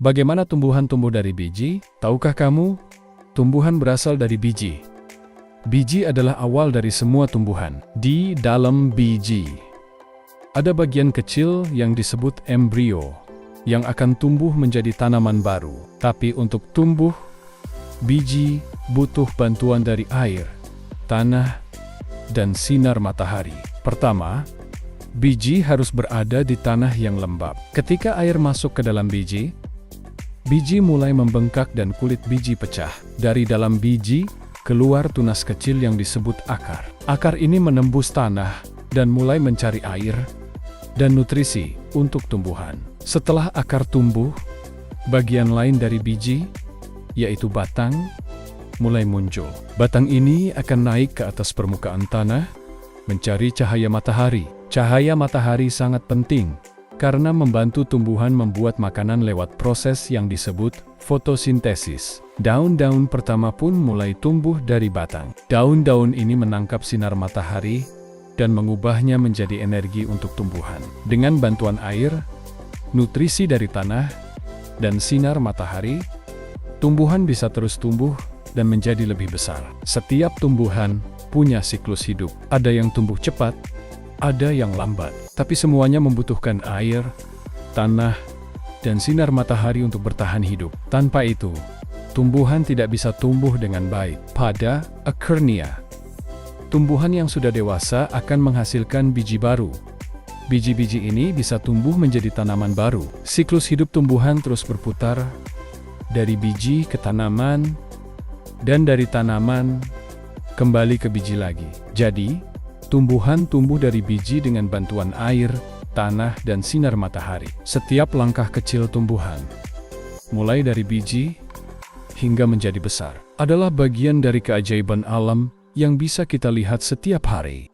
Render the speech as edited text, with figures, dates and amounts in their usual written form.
Bagaimana tumbuhan tumbuh dari biji? Tahukah kamu? Tumbuhan berasal dari biji. Biji adalah awal dari semua tumbuhan. Di dalam biji ada bagian kecil yang disebut embrio, yang akan tumbuh menjadi tanaman baru. Tapi untuk tumbuh, biji butuh bantuan dari air, tanah, dan sinar matahari. Pertama, biji harus berada di tanah yang lembab. Ketika air masuk ke dalam biji, biji mulai membengkak dan kulit biji pecah. Dari dalam biji, keluar tunas kecil yang disebut akar. Akar ini menembus tanah dan mulai mencari air dan nutrisi untuk tumbuhan. Setelah akar tumbuh, bagian lain dari biji, yaitu batang, mulai muncul. Batang ini akan naik ke atas permukaan tanah, mencari cahaya matahari. Cahaya matahari sangat penting karena membantu tumbuhan membuat makanan lewat proses yang disebut fotosintesis. Daun-daun pertama pun mulai tumbuh dari batang. Daun-daun ini menangkap sinar matahari dan mengubahnya menjadi energi untuk tumbuhan. Dengan bantuan air, nutrisi dari tanah, dan sinar matahari, tumbuhan bisa terus tumbuh dan menjadi lebih besar. Setiap tumbuhan punya siklus hidup. Ada yang tumbuh cepat, ada yang lambat. Tapi semuanya membutuhkan air, tanah, dan sinar matahari untuk bertahan hidup. Tanpa itu, tumbuhan tidak bisa tumbuh dengan baik. Pada akhirnya, tumbuhan yang sudah dewasa akan menghasilkan biji baru. Biji-biji ini bisa tumbuh menjadi tanaman baru. Siklus hidup tumbuhan terus berputar dari biji ke tanaman, dan dari tanaman kembali ke biji lagi. Jadi, tumbuhan tumbuh dari biji dengan bantuan air, tanah, dan sinar matahari. Setiap langkah kecil tumbuhan, mulai dari biji hingga menjadi besar, adalah bagian dari keajaiban alam yang bisa kita lihat setiap hari.